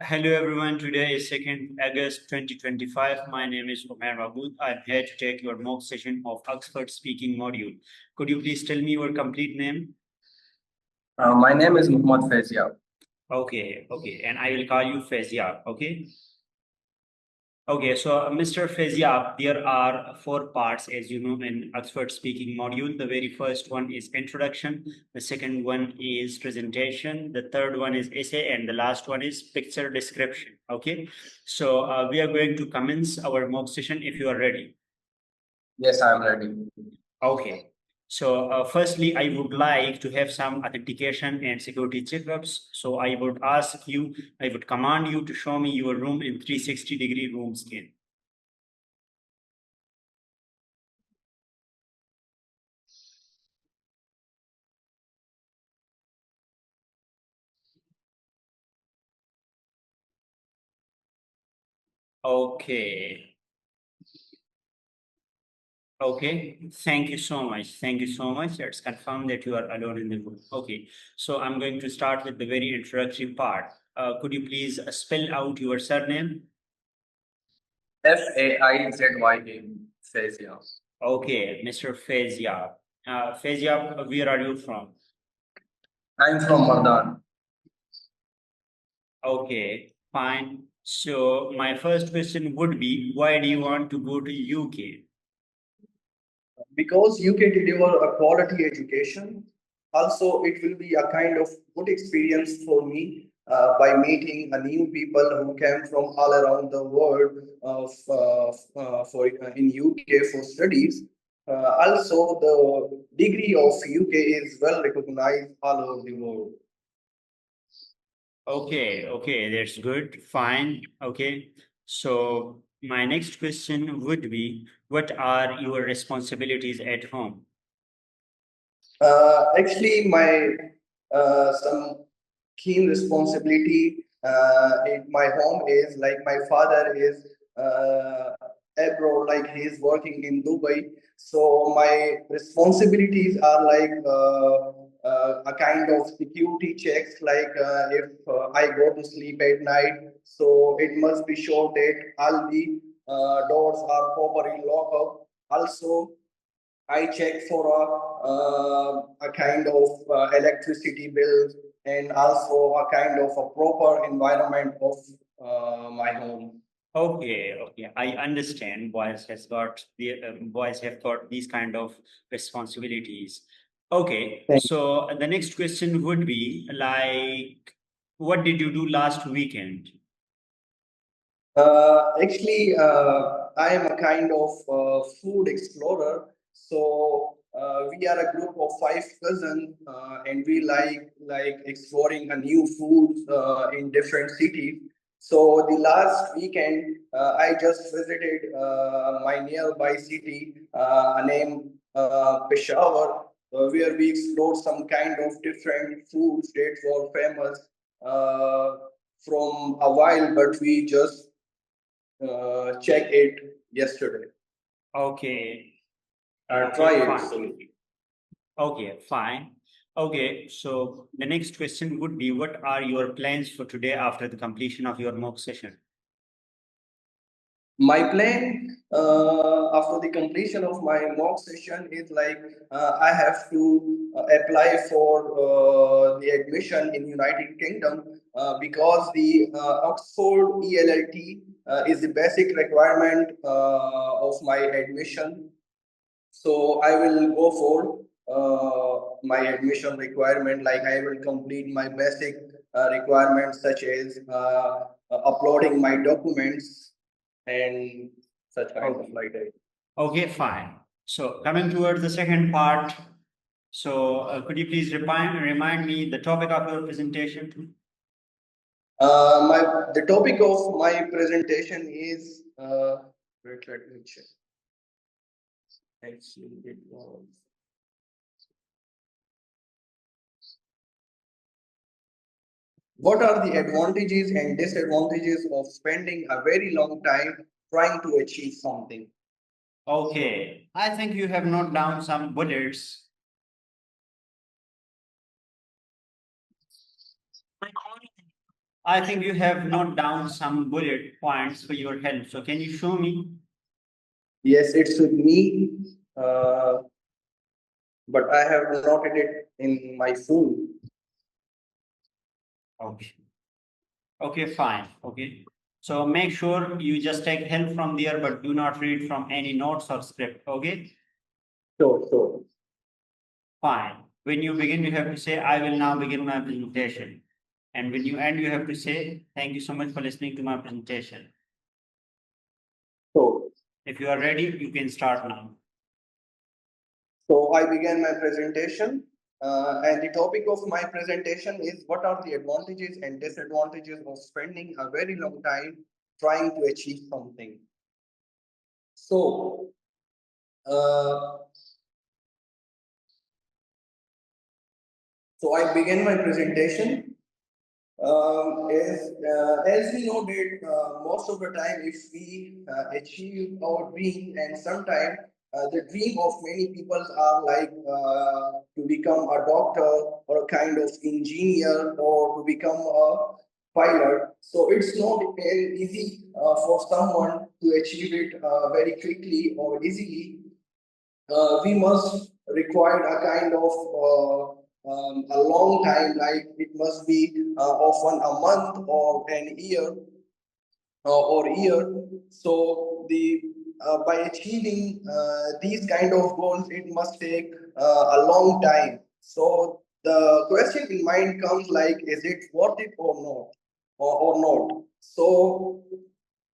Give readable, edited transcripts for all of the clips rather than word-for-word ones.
Hello everyone, today is 2nd August 2025. My name is Umair Mahmood. I'm here to take your mock session of Oxford speaking module. Could you please tell me your complete name? My name is Muhammad Faizia. Okay, and I will call you Fezia, okay? Okay, so Mr. Fezia, there are four parts, as you know, in Oxford speaking module. The very first one is introduction. The second one is presentation. The third one is essay, and the last one is picture description. Okay, so we are going to commence our mock session if you are ready. Yes, I am ready. Okay. So, firstly, I would like to have some authentication and security checkups. So, I would ask you, I would command you to show me your room in 360-degree room scan. Okay. Okay. Thank you so much. Thank you so much. Let's confirm that you are alone in the room. Okay. So I'm going to start with the very introductory part. Could you please spell out your surname? Faizya. Faizia. Okay, Mr. Fezia. Fezia, where are you from? I'm from Mardan Okay, fine. So my first question would be, why do you want to go to UK? because you can deliver a quality education. Also, it will be a kind of good experience for me by meeting a new people who came from all around the world for in UK for studies. Also, the degree of UK is well recognized all over the world. Okay, that's good. Fine. Okay. So my next question would be, what are your responsibilities at home? Actually, my some keen responsibility in my home is like my father is abroad, like he's working in Dubai. So my responsibilities are like a kind of security checks, like if I go to sleep at night, so it must be sure that all the doors are properly locked up. Also, I check for a kind of electricity bills and also a kind of a proper environment of my home. Okay. I understand. Boys have got these kind of responsibilities. Okay. Thank So the next question would be like, what did you do last weekend? Actually, I am a kind of food explorer. So we are a group of five cousins, and we like exploring a new foods in different cities. So the last weekend, I just visited my nearby city, named Peshawar, where we explored some kind of different foods that were famous uh, from a while, but we just check it yesterday. Okay. Try Okay, it. fine. Okay, fine. Okay, so the next question would be, what are your plans for today after the completion of your mock session? My plan after the completion of my mock session is like I have to apply for the admission in United Kingdom because the Oxford ELLT is the basic requirement of my admission. So I will go for my admission requirement. Like I will complete my basic requirements such as uploading my documents and such kind of Okay. like that. Okay, fine. So coming towards the second part, so could you please remind me the topic of your presentation? My the topic of my presentation is wait, let me check. Actually, it was what are the advantages and disadvantages of spending a very long time trying to achieve something? Okay, I think you have noted down some bullets. I think you have noted down some bullet points for your help. So can you show me? Yes, it's with me, but I have noted it in my phone. Okay. Okay, fine. Okay. So make sure you just take help from there, but do not read from any notes or script. Okay. Sure. Fine. When you begin, you have to say, I will now begin my presentation. And when you end, you have to say, thank you so much for listening to my presentation. So, If you are ready, you can start now. so I began my presentation, and the topic of my presentation is what are the advantages and disadvantages of spending a very long time trying to achieve something. So, uh, so I began my presentation. As we know that most of the time, if we achieve our dream, and sometimes the dream of many people are like to become a doctor or a kind of engineer or to become a pilot. So it's not very easy for someone to achieve it very quickly or easily. We must require a kind of a long time, like it must be often a month or an year or year. So the by achieving these kind of goals, it must take a long time. So the question in mind comes like, is it worth it or not, or not? So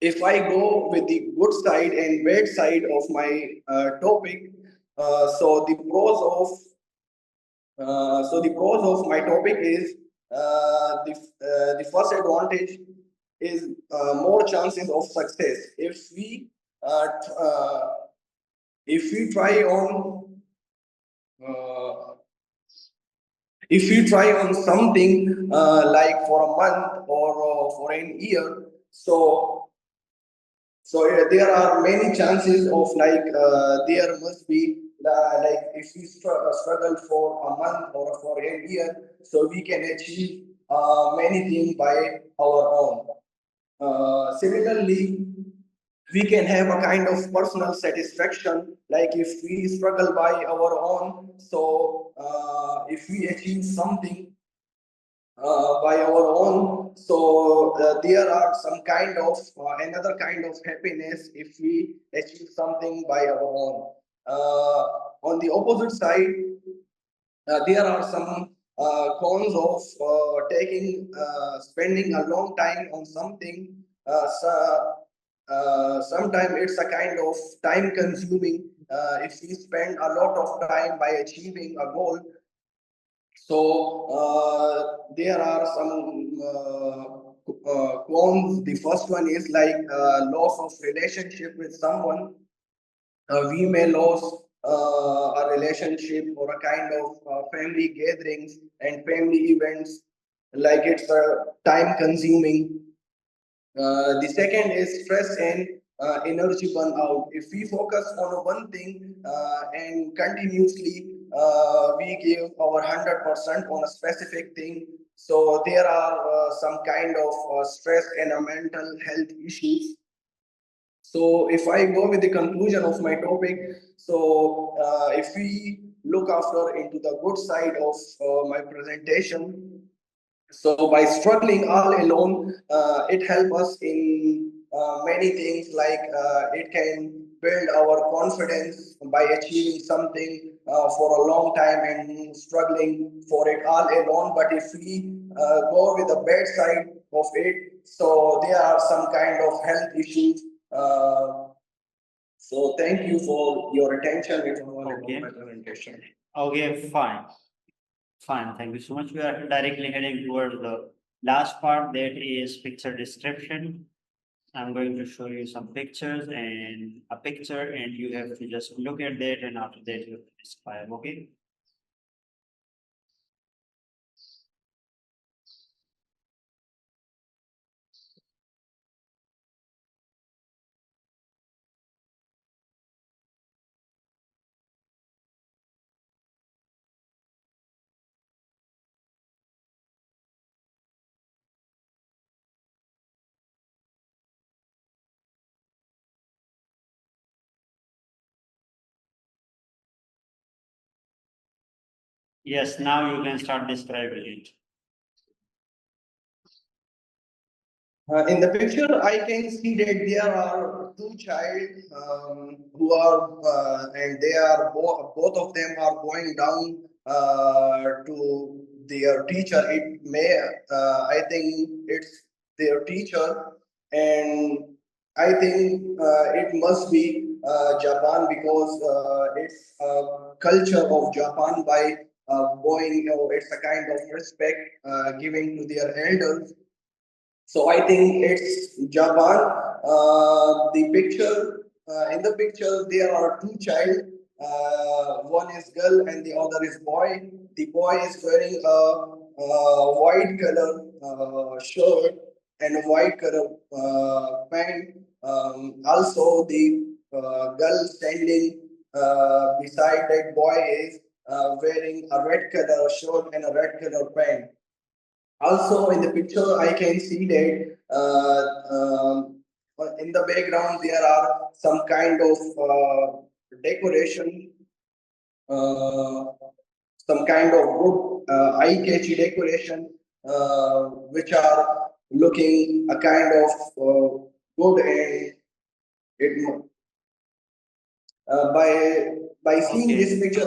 if I go with the good side and bad side of my topic, so the pros of my topic is the first advantage is more chances of success uh, t- uh, if we try on uh, if you try on something like for a month or for an year. So there are many chances of like there must be like if we struggle for a month or for a year, so we can achieve many things by our own. Similarly, we can have a kind of personal satisfaction, like if we struggle by our own. So if we achieve something by our own. So there are some kind of another kind of happiness if we achieve something by our own. On the opposite side, there are some cons of taking spending a long time on something. Sometimes it's a kind of time consuming. If we spend a lot of time by achieving a goal, so there are some cons. The first one is like loss of relationship with someone. We may lose a relationship or a kind of family gatherings and family events. Like it's time consuming. The second is stress and energy burnout. If we focus on one thing and continuously we give our 100% on a specific thing, so there are some kind of stress and mental health issues. So if I go with the conclusion of my topic, so if we look after into the good side of my presentation, so by struggling all alone, it helps us in many things, like it can build our confidence by achieving something for a long time and struggling for it all alone. But if we go with the bad side of it, so there are some kind of health issues. So thank you for your attention. It was all about my presentation. Okay, fine. Fine. Thank you so much. We are directly heading towards the last part, that is picture description. I'm going to show you some pictures and a picture, and you have to just look at that, and after that you have to describe. Okay. Yes, now you can start describing it. In the picture, I can see that there are two child who are and they are both of them are going down to their teacher. It may I think it's their teacher, and I think it must be Japan because it's culture of Japan by bowing. It's a kind of respect giving to their elders, so I think it's Japan. The picture in the picture there are two child. One is girl and the other is boy. The boy is wearing a white color shirt and a white color pant. Also, the girl standing beside that boy is wearing a red color shirt and a red color pant. Also, in the picture, I can see that in the background there are some kind of decoration, uh, some kind of good eye-catchy decoration, which are looking a kind of good, and it by seeing Okay. this picture,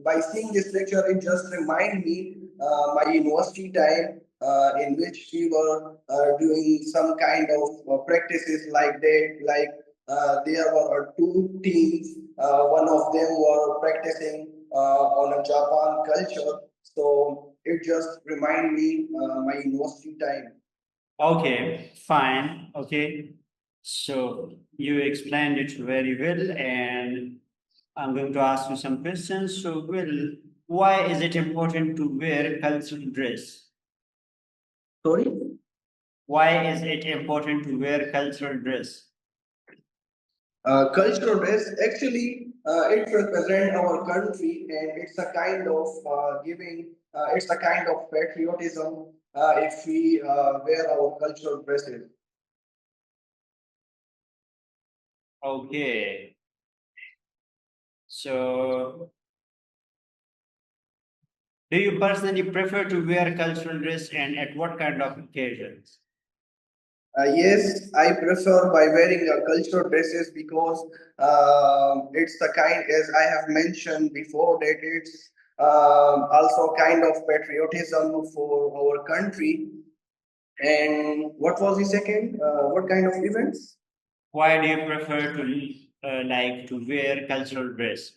by seeing this picture, it just remind me my university time in which we were doing some kind of practices like that. Like there were two teams. One of them were practicing on a Japan culture. So it just remind me my university time. Okay, fine. Okay. So you explained it very well, and I'm going to ask you some questions. So, Will, why is it important to wear cultural dress? Sorry. Why is it important to wear cultural dress? Cultural dress actually it represents our country, and it's a kind of giving it's a kind of patriotism if we wear our cultural dresses. Okay. So, do you personally prefer to wear cultural dress and at what kind of occasions? Yes, I prefer by wearing cultural dresses because it's the kind, as I have mentioned before, that it's also kind of patriotism for our country. And what was the second? What kind of events? Why do you prefer to like to wear cultural dress?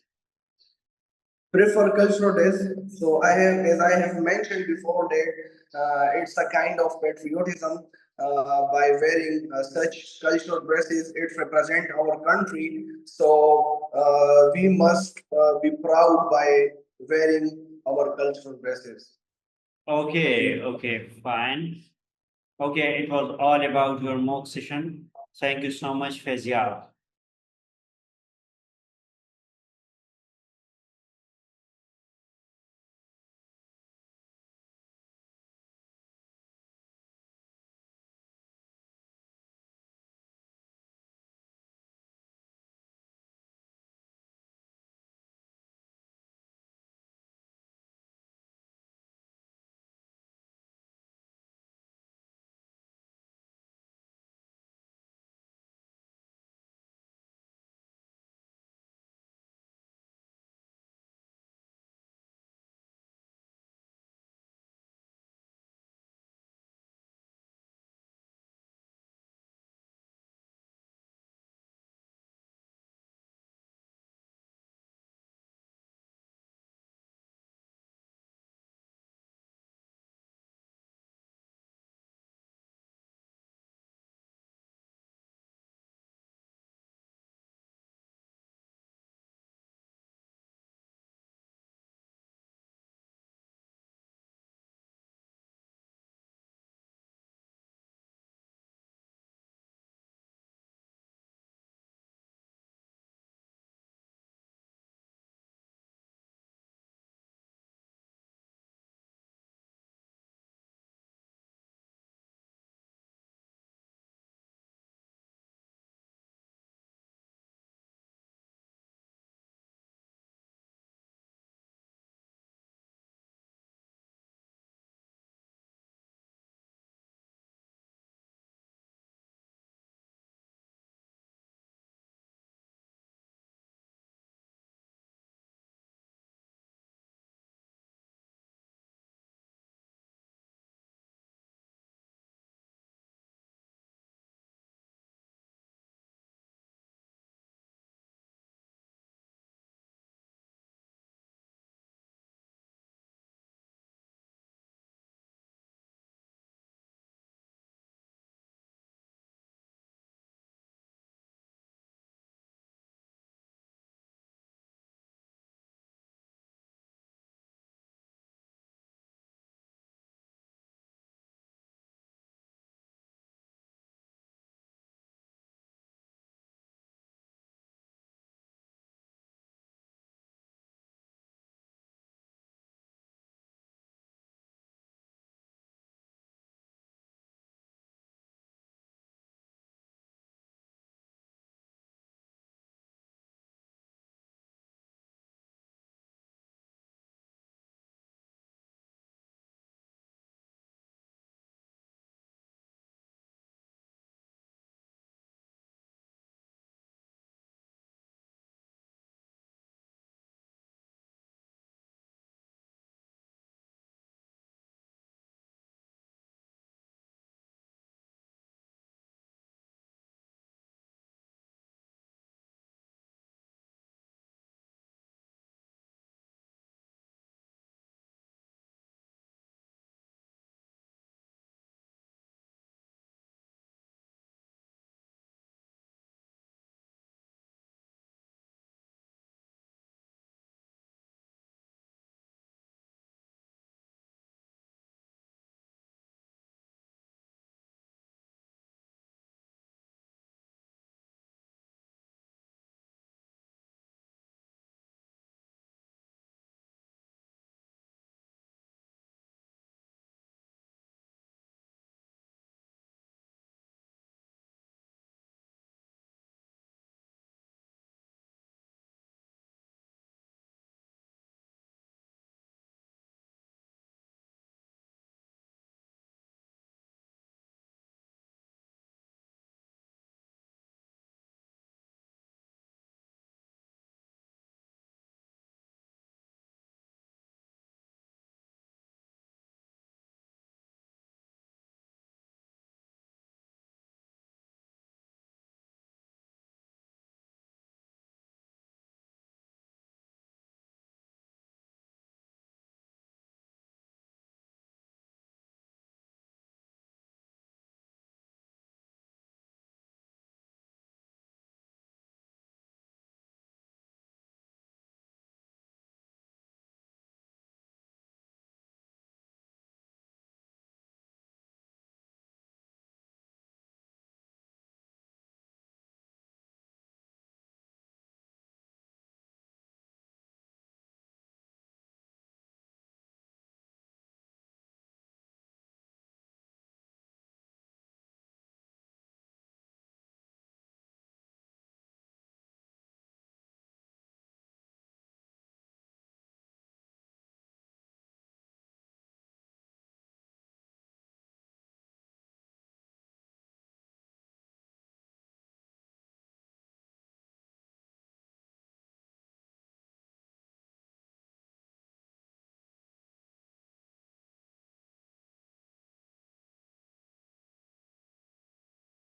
Prefer cultural dress. So I have, as I have mentioned before, that it's a kind of patriotism. By wearing such cultural dresses, it represents our country. So we must be proud by wearing our cultural dresses. Okay, okay, fine. Okay, it was all about your mock session. Thank you so much, Fezia.